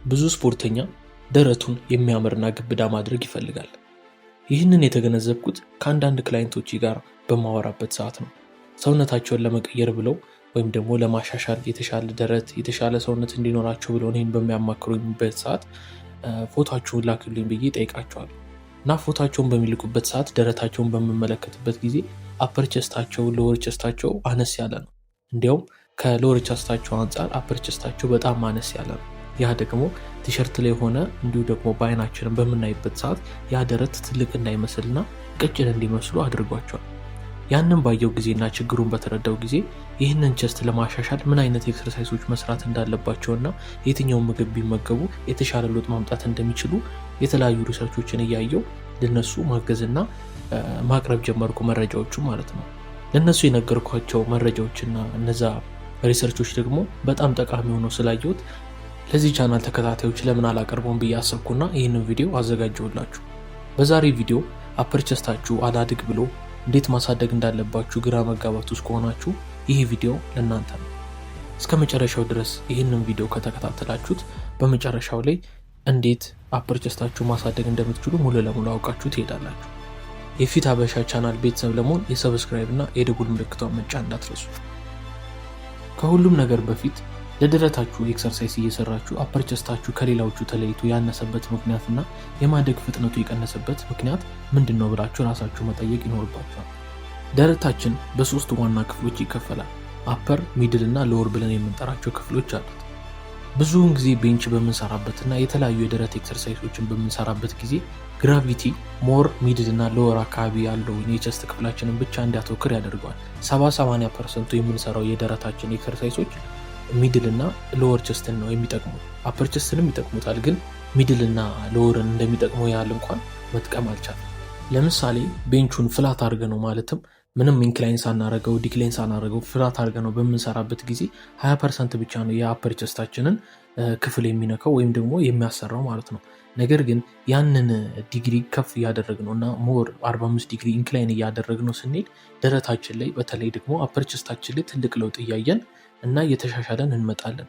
ብዙ ስፖርተኛ ደረቱን የሚያምርና ግብዳ ማድረግ ይፈልጋል። ይህንን የተገነዘብኩት ከአንዳንድ ክላይንቶች ጋር በማወራበት ሰዓት ነው። ሰውነታቸውን ለመቀየር ብለው ወይም ደግሞ ለማሻሻል የተሻለ ደረት የተሻለ ሰውነት እንዲኖራቸው ብለው እኔን በሚያማክሩበት ሰዓት ፎቶቸውን ላክልኝ ብዬ ጠይቃቸዋለሁ እና ፎቶቸውን በሚልኩበት ሰዓት ደረታቸውን በምመለከትበት ጊዜ አፐር ቸስታቸው ሎወር ቸስታቸው አነስ ያለ ነው። እንዲያውም ከሎወር ቸስታቸው አንጻር አፐር ቸስታቸው በጣም አነስ ያለ ነው። ያ ደግሞ ቲሸርት ላይ ሆነ እንዲሁ ደግሞ በአይናችንን በምናይበት ሰዓት ያ ደረት ትልቅ እንዳይመስልና ቀጭን እንዲመስሉ አድርጓቸዋል። ያንን ባየው ጊዜና ችግሩን በተረዳው ጊዜ ይህንን ቸስት ለማሻሻል ምን አይነት ኤክሰርሳይሶች መስራት እንዳለባቸውና የትኛውን ምግብ ቢመገቡ የተሻለ ለውጥ ማምጣት እንደሚችሉ የተለያዩ ሪሰርቾችን እያየው ለነሱ ማገዝና ማቅረብ ጀመርኩ፣ መረጃዎቹ ማለት ነው። ለነሱ የነገርኳቸው መረጃዎችና እነዛ ሪሰርቾች ደግሞ በጣም ጠቃሚ ሆኖ ስላየሁት ለዚህ ቻናል ተከታታዮች ለምን አላቀርበውም ብዬ አሰብኩና ይህንን ቪዲዮ አዘጋጀሁላችሁ። በዛሬ ቪዲዮ አፐር ቸስታችሁ አላድግ ብሎ እንዴት ማሳደግ እንዳለባችሁ ግራ መጋባት ውስጥ ከሆናችሁ ይህ ቪዲዮ ለእናንተ ነው። እስከ መጨረሻው ድረስ ይህንን ቪዲዮ ከተከታተላችሁት በመጨረሻው ላይ እንዴት አፐር ቸስታችሁ ማሳደግ እንደምትችሉ ሙሉ ለሙሉ አውቃችሁ ትሄዳላችሁ። የፊት ሀበሻ ቻናል ቤተሰብ ለመሆን የሰብስክራይብ እና የደውል ምልክቷን መጫን እንዳትረሱ። ከሁሉም ነገር በፊት ለደረታችሁ ኤክሰርሳይዝ እየሰራችሁ አፐር ቸስታችሁ ከሌላዎቹ ተለይቶ ያነሰበት ምክንያትና የማደግ ፍጥነቱ የቀነሰበት ምክንያት ምንድን ነው ብላችሁ ራሳችሁ መጠየቅ ይኖርባችኋል። ደረታችን በሶስት ዋና ክፍሎች ይከፈላል። አፐር፣ ሚድል እና ሎወር ብለን የምንጠራቸው ክፍሎች አሉት። ብዙውን ጊዜ ቤንች በምንሰራበትና የተለያዩ የደረት ኤክሰርሳይሶችን በምንሰራበት ጊዜ ግራቪቲ ሞር ሚድል እና ሎወር አካባቢ ያለው የቸስት ክፍላችንን ብቻ እንዲያተወክር ያደርገዋል። 70-80% የምንሰራው የደረታችን ኤክሰርሳይሶች ሚድል እና ሎወር ቸስትን ነው የሚጠቅሙት። አፐር ቸስትንም ይጠቅሙታል፣ ግን ሚድል እና ሎወርን እንደሚጠቅመው ያህል እንኳን መጥቀም አልቻለም። ለምሳሌ ቤንቹን ፍላት አድርገ ነው ማለትም ምንም ኢንክላይን ሳናረገው ዲክላይን ሳናረገው ፍላት አድርገ ነው በምንሰራበት ጊዜ 20% ብቻ ነው የአፐር ቸስታችንን ክፍል የሚነካው ወይም ደግሞ የሚያሰራው ማለት ነው። ነገር ግን ያንን ዲግሪ ከፍ እያደረግነው እና ሞር 45 ዲግሪ ኢንክላይን እያደረግነው ስንሄድ ደረታችን ላይ በተለይ ደግሞ አፐር ቸስታችን ላይ ትልቅ ለውጥ እያየን እና እየተሻሻለን እንመጣለን።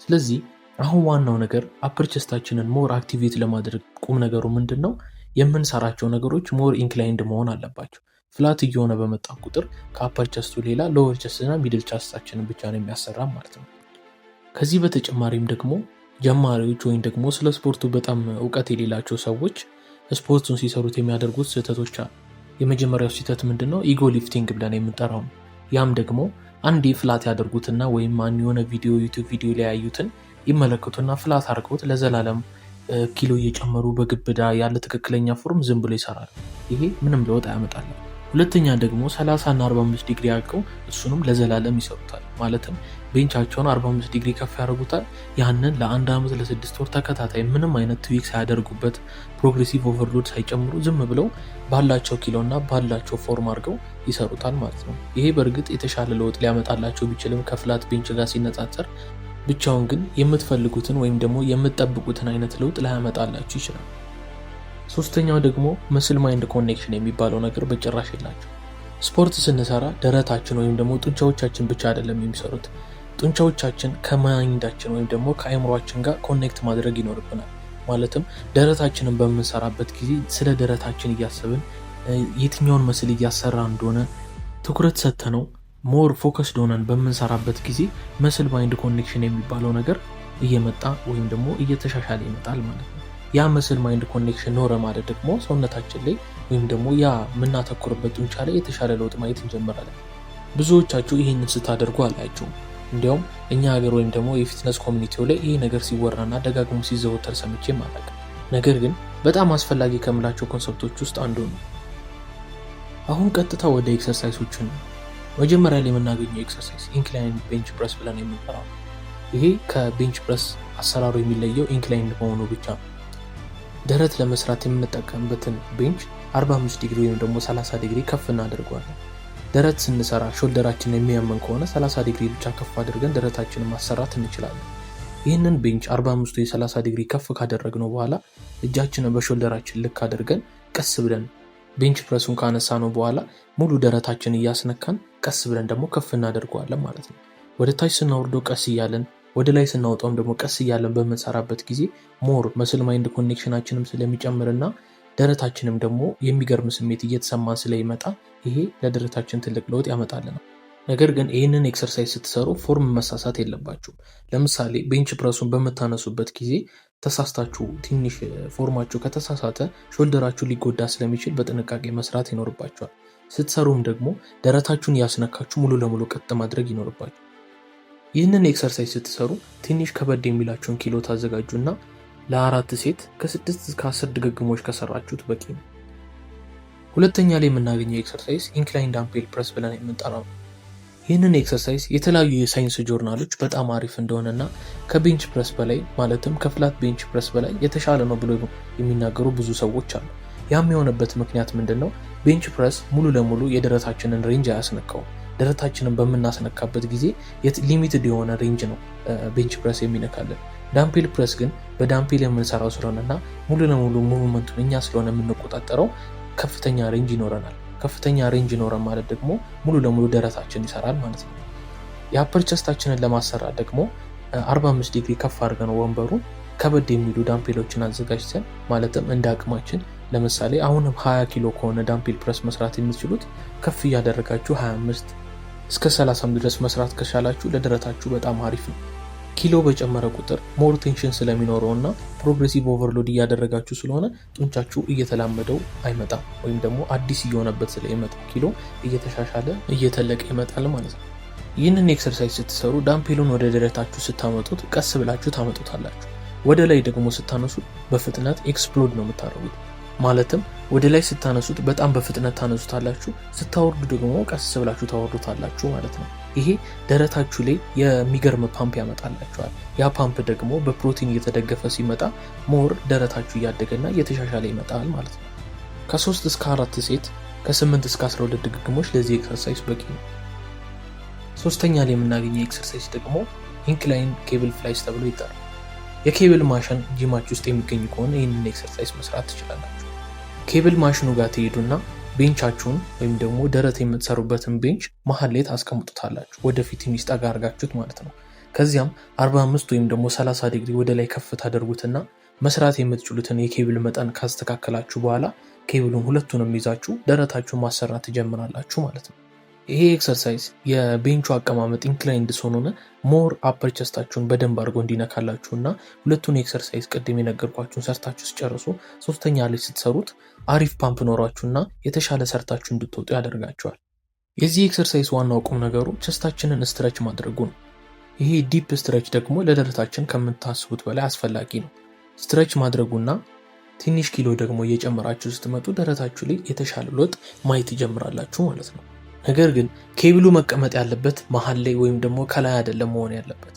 ስለዚህ አሁን ዋናው ነገር አፐር ቸስታችንን ሞር አክቲቬት ለማድረግ ቁም ነገሩ ምንድን ነው? የምንሰራቸው ነገሮች ሞር ኢንክላይንድ መሆን አለባቸው። ፍላት እየሆነ በመጣ ቁጥር ከአፐር ቸስቱ ሌላ ሎወር ቸስትና ሚድል ቸስታችንን ብቻ ነው የሚያሰራ ማለት ነው። ከዚህ በተጨማሪም ደግሞ ጀማሪዎች ወይም ደግሞ ስለ ስፖርቱ በጣም እውቀት የሌላቸው ሰዎች ስፖርቱን ሲሰሩት የሚያደርጉት ስህተቶች አሉ። የመጀመሪያው ስህተት ምንድን ነው? ኢጎ ሊፍቲንግ ብለን የምንጠራው ነው። ያም ደግሞ አንዴ ፍላት ያደርጉትና ወይም የሆነ ዩቲዩብ ቪዲዮ ላይ ያዩትን ይመለከቱና ፍላት አድርገውት ለዘላለም ኪሎ እየጨመሩ በግብዳ ያለ ትክክለኛ ፎርም ዝም ብሎ ይሰራል። ይሄ ምንም ለውጥ አያመጣልም። ሁለተኛ ደግሞ 30 እና 45 ዲግሪ አድርገው እሱንም ለዘላለም ይሰሩታል። ማለትም ቤንቻቸውን 45 ዲግሪ ከፍ ያደርጉታል። ያንን ለአንድ ዓመት ለ6 ወር ተከታታይ ምንም አይነት ትዊክ ሳያደርጉበት ፕሮግሬሲቭ ኦቨርሎድ ሳይጨምሩ ዝም ብለው ባላቸው ኪሎና ባላቸው ፎርም አድርገው ይሰሩታል ማለት ነው። ይሄ በእርግጥ የተሻለ ለውጥ ሊያመጣላቸው ቢችልም ከፍላት ቤንች ጋር ሲነጻጸር፣ ብቻውን ግን የምትፈልጉትን ወይም ደግሞ የምትጠብቁትን አይነት ለውጥ ላያመጣላችሁ ይችላል። ሶስተኛው ደግሞ መስል ማይንድ ኮኔክሽን የሚባለው ነገር በጭራሽ የላቸው። ስፖርት ስንሰራ ደረታችን ወይም ደግሞ ጡንቻዎቻችን ብቻ አይደለም የሚሰሩት። ጡንቻዎቻችን ከማይንዳችን ወይም ደግሞ ከአይምሯችን ጋር ኮኔክት ማድረግ ይኖርብናል። ማለትም ደረታችንን በምንሰራበት ጊዜ ስለ ደረታችን እያሰብን የትኛውን መስል እያሰራ እንደሆነ ትኩረት ሰጥተነው ሞር ፎከስድ ሆነን በምንሰራበት ጊዜ መስል ማይንድ ኮኔክሽን የሚባለው ነገር እየመጣ ወይም ደግሞ እየተሻሻለ ይመጣል ማለት ነው። ያ መስል ማይንድ ኮኔክሽን ኖረ ማለት ደግሞ ሰውነታችን ላይ ወይም ደግሞ ያ የምናተኩርበት ጡንቻ ላይ የተሻለ ለውጥ ማየት እንጀምራለን። ብዙዎቻችሁ ይህንን ስታደርጉ አላያችሁም። እንዲያውም እኛ ሀገር ወይም ደግሞ የፊትነስ ኮሚኒቲው ላይ ይህ ነገር ሲወራና ደጋግሞ ሲዘወተር ሰምቼም አላውቅም። ነገር ግን በጣም አስፈላጊ ከምላቸው ኮንሰፕቶች ውስጥ አንዱ ነው። አሁን ቀጥታ ወደ ኤክሰርሳይሶቹ ነው። መጀመሪያ ላይ የምናገኘው ኤክሰርሳይዝ ኢንክላይን ቤንች ፕረስ ብለን የምንጠራው። ይሄ ከቤንች ፕረስ አሰራሩ የሚለየው ኢንክላይን መሆኑ ብቻ ነው። ደረት ለመስራት የምንጠቀምበትን ቤንች 45 ዲግሪ ወይም ደግሞ 30 ዲግሪ ከፍ እናደርገዋለን። ደረት ስንሰራ ሾልደራችን የሚያመን ከሆነ 30 ዲግሪ ብቻ ከፍ አድርገን ደረታችንን ማሰራት እንችላለን። ይህንን ቤንች 45 ወይ 30 ዲግሪ ከፍ ካደረግነው በኋላ እጃችንን በሾልደራችን ልክ አድርገን ቀስ ብለን ቤንች ፕረሱን ካነሳ ነው በኋላ ሙሉ ደረታችን እያስነካን ቀስ ብለን ደግሞ ከፍ እናደርገዋለን ማለት ነው። ወደ ታች ስናወርደው ቀስ እያለን ወደ ላይ ስናወጣውም ደግሞ ቀስ እያለን በምንሰራበት ጊዜ ሞር መስል ማይንድ ኮኔክሽናችንም ስለሚጨምርና ደረታችንም ደግሞ የሚገርም ስሜት እየተሰማን ስለይመጣ ይሄ ለደረታችን ትልቅ ለውጥ ያመጣልናል። ነገር ግን ይህንን ኤክሰርሳይዝ ስትሰሩ ፎርም መሳሳት የለባችሁም። ለምሳሌ ቤንች ፕረሱን በምታነሱበት ጊዜ ተሳስታችሁ ትንሽ ፎርማችሁ ከተሳሳተ ሾልደራችሁ ሊጎዳ ስለሚችል በጥንቃቄ መስራት ይኖርባችኋል። ስትሰሩም ደግሞ ደረታችሁን ያስነካችሁ ሙሉ ለሙሉ ቀጥ ማድረግ ይኖርባችሁ። ይህንን ኤክሰርሳይዝ ስትሰሩ ትንሽ ከበድ የሚላችሁን ኪሎ ታዘጋጁና ለ4 ሴት ከ6 እስከ 10 ድግግሞች ከሰራችሁት በቂ ነው። ሁለተኛ ላይ የምናገኘው ኤክሰርሳይዝ ኢንክላይን ዳምፔል ፕረስ ብለን የምንጠራው። ይህንን ኤክሰርሳይዝ የተለያዩ የሳይንስ ጆርናሎች በጣም አሪፍ እንደሆነና ከቤንች ፕረስ በላይ ማለትም ከፍላት ቤንች ፕረስ በላይ የተሻለ ነው ብሎ የሚናገሩ ብዙ ሰዎች አሉ። ያም የሆነበት ምክንያት ምንድን ነው? ቤንች ፕረስ ሙሉ ለሙሉ የደረታችንን ሬንጅ አያስነካውም። ደረታችንን በምናስነካበት ጊዜ ሊሚትድ የሆነ ሬንጅ ነው ቤንች ፕረስ የሚነካለን። ዳምፔል ፕረስ ግን በዳምፔል የምንሰራው ስለሆነና ሙሉ ለሙሉ ሙቭመንቱን እኛ ስለሆነ የምንቆጣጠረው ከፍተኛ ሬንጅ ይኖረናል። ከፍተኛ ሬንጅ ይኖረን ማለት ደግሞ ሙሉ ለሙሉ ደረታችን ይሰራል ማለት ነው። የአፐር ቸስታችንን ለማሰራት ደግሞ 45 ዲግሪ ከፍ አድርገን ወንበሩን ከበድ የሚሉ ዳምፔሎችን አዘጋጅተን ማለትም እንደ አቅማችን ለምሳሌ አሁንም 20 ኪሎ ከሆነ ዳምፔል ፕረስ መስራት የምትችሉት ከፍ እያደረጋችሁ 25 እስከ 30 ድረስ መስራት ከቻላችሁ ለደረታችሁ በጣም አሪፍ ነው። ኪሎ በጨመረ ቁጥር ሞር ቴንሽን ስለሚኖረው እና ፕሮግሬሲቭ ኦቨርሎድ እያደረጋችሁ ስለሆነ ጡንቻችሁ እየተላመደው አይመጣም ወይም ደግሞ አዲስ እየሆነበት ስለሚመጣ ኪሎ እየተሻሻለ እየተለቀ ይመጣል ማለት ነው። ይህንን ኤክሰርሳይዝ ስትሰሩ ዳምፔሉን ወደ ደረታችሁ ስታመጡት ቀስ ብላችሁ ታመጡታላችሁ። ወደ ላይ ደግሞ ስታነሱት በፍጥነት ኤክስፕሎድ ነው የምታደርጉት። ማለትም ወደ ላይ ስታነሱት በጣም በፍጥነት ታነሱታላችሁ፣ ስታወርዱ ደግሞ ቀስ ብላችሁ ታወርዱታላችሁ ማለት ነው። ይሄ ደረታችሁ ላይ የሚገርም ፓምፕ ያመጣላችኋል። ያ ፓምፕ ደግሞ በፕሮቲን እየተደገፈ ሲመጣ ሞር ደረታችሁ እያደገና እየተሻሻለ ይመጣል ማለት ነው። ከ3 እስከ 4 ሴት ከ8 እስከ 12 ድግግሞች ለዚህ ኤክሰርሳይዝ በቂ ነው። ሶስተኛ ላይ የምናገኘው ኤክሰርሳይዝ ደግሞ ኢንክላይን ኬብል ፍላይስ ተብሎ ይጠራል። የኬብል ማሽን ጂማች ውስጥ የሚገኝ ከሆነ ይህንን ኤክሰርሳይዝ መስራት ትችላላችሁ። ኬብል ማሽኑ ጋር ትሄዱና ቤንቻችሁን ወይም ደግሞ ደረት የምትሰሩበትን ቤንች መሀል ላይ ታስቀምጡታላችሁ፣ ወደፊት ትንሽ ጠጋ አድርጋችሁት ማለት ነው። ከዚያም 45 ወይም ደግሞ 30 ዲግሪ ወደ ላይ ከፍ ታደርጉትና መስራት የምትችሉትን የኬብል መጠን ካስተካከላችሁ በኋላ ኬብሉን ሁለቱንም ይዛችሁ ደረታችሁን ማሰራት ትጀምራላችሁ ማለት ነው። ይሄ ኤክሰርሳይዝ የቤንቹ አቀማመጥ ኢንክላይንድ ሆኖ ሞር አፐር ቸስታችሁን በደንብ አድርጎ እንዲነካላችሁና ሁለቱን ኤክሰርሳይዝ ቅድም የነገርኳችሁን ሰርታችሁ ሲጨርሱ ሶስተኛ ላይ ስትሰሩት አሪፍ ፓምፕ ኖሯችሁና የተሻለ ሰርታችሁ እንድትወጡ ያደርጋችኋል። የዚህ ኤክሰርሳይዝ ዋናው ቁም ነገሩ ቸስታችንን ስትረች ማድረጉ ነው። ይሄ ዲፕ ስትረች ደግሞ ለደረታችን ከምታስቡት በላይ አስፈላጊ ነው። ስትረች ማድረጉና ትንሽ ኪሎ ደግሞ እየጨመራችሁ ስትመጡ ደረታችሁ ላይ የተሻለ ለውጥ ማየት ይጀምራላችሁ ማለት ነው። ነገር ግን ኬብሉ መቀመጥ ያለበት መሀል ላይ ወይም ደግሞ ከላይ አይደለም መሆን ያለበት።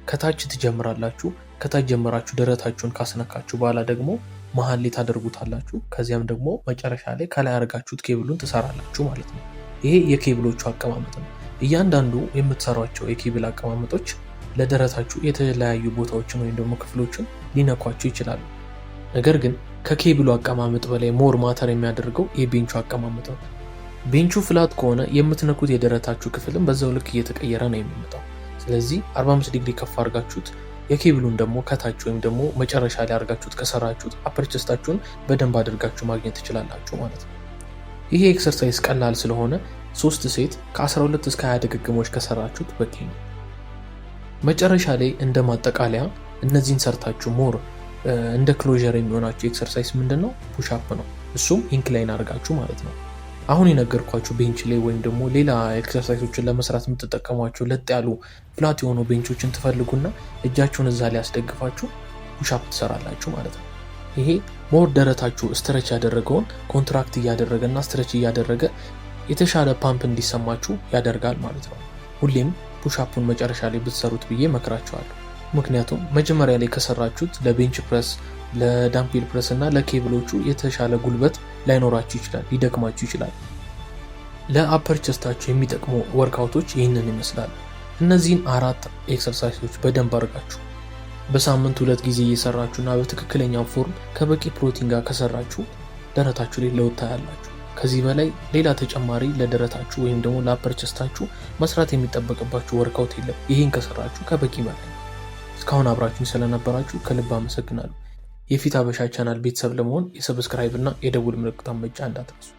ከታች ትጀምራላችሁ። ከታች ጀምራችሁ ደረታችሁን ካስነካችሁ በኋላ ደግሞ መሀል ላይ ታደርጉታላችሁ። ከዚያም ደግሞ መጨረሻ ላይ ከላይ አድርጋችሁት ኬብሉን ትሰራላችሁ ማለት ነው። ይሄ የኬብሎቹ አቀማመጥ ነው። እያንዳንዱ የምትሰሯቸው የኬብል አቀማመጦች ለደረታችሁ የተለያዩ ቦታዎችን ወይም ደግሞ ክፍሎችን ሊነኳችሁ ይችላሉ። ነገር ግን ከኬብሉ አቀማመጥ በላይ ሞር ማተር የሚያደርገው የቤንቹ አቀማመጥ ነው። ቤንቹ ፍላት ከሆነ የምትነኩት የደረታችሁ ክፍልም በዛው ልክ እየተቀየረ ነው የሚመጣው። ስለዚህ 45 ዲግሪ ከፍ አድርጋችሁት የኬብሉን ደግሞ ከታች ወይም ደግሞ መጨረሻ ላይ አድርጋችሁት ከሰራችሁት አፐር ቸስታችሁን በደንብ አድርጋችሁ ማግኘት ትችላላችሁ ማለት ነው። ይሄ ኤክሰርሳይዝ ቀላል ስለሆነ 3 ሴት ከ12 እስከ 20 ድግግሞች ከሰራችሁት በቂ ነው። መጨረሻ ላይ እንደ ማጠቃለያ እነዚህን ሰርታችሁ ሞር እንደ ክሎዥር የሚሆናችሁ ኤክሰርሳይዝ ምንድነው? ፑሽ አፕ ነው። እሱም ኢንክላይን አድርጋችሁ ማለት ነው። አሁን የነገርኳችሁ ቤንች ላይ ወይም ደግሞ ሌላ ኤክሰርሳይዞችን ለመስራት የምትጠቀሟቸው ለጥ ያሉ ፍላት የሆኑ ቤንቾችን ትፈልጉና እጃችሁን እዛ ላይ ያስደግፋችሁ ፑሽ አፕ ትሰራላችሁ ማለት ነው። ይሄ ሞር ደረታችሁ ስትረች ያደረገውን ኮንትራክት እያደረገና ስትረች እያደረገ የተሻለ ፓምፕ እንዲሰማችሁ ያደርጋል ማለት ነው። ሁሌም ፑሽ አፑን መጨረሻ ላይ ብትሰሩት ብዬ መክራችኋለሁ። ምክንያቱም መጀመሪያ ላይ ከሰራችሁት ለቤንች ፕረስ፣ ለዳምፔል ፕረስ እና ለኬብሎቹ የተሻለ ጉልበት ላይኖራችሁ ይችላል፣ ሊደክማችሁ ይችላል። ለአፐር ቸስታችሁ የሚጠቅሙ ወርክአውቶች ይህንን ይመስላል። እነዚህን 4 ኤክሰርሳይሶች በደንብ አድርጋችሁ በሳምንት 2 ጊዜ እየሰራችሁና በትክክለኛው ፎርም ከበቂ ፕሮቲን ጋር ከሰራችሁ ደረታችሁ ላይ ለውጥ ታያላችሁ። ከዚህ በላይ ሌላ ተጨማሪ ለደረታችሁ ወይም ደግሞ ለአፐር ቸስታችሁ መስራት የሚጠበቅባችሁ ወርክአውት የለም። ይህን ከሰራችሁ ከበቂ በላይ። እስካሁን አብራችሁኝ ስለነበራችሁ ከልብ አመሰግናለሁ። የፊት አበሻ ቻናል ቤተሰብ ለመሆን የሰብስክራይብ እና የደውል ምልክቷን መጫን እንዳትረሱ።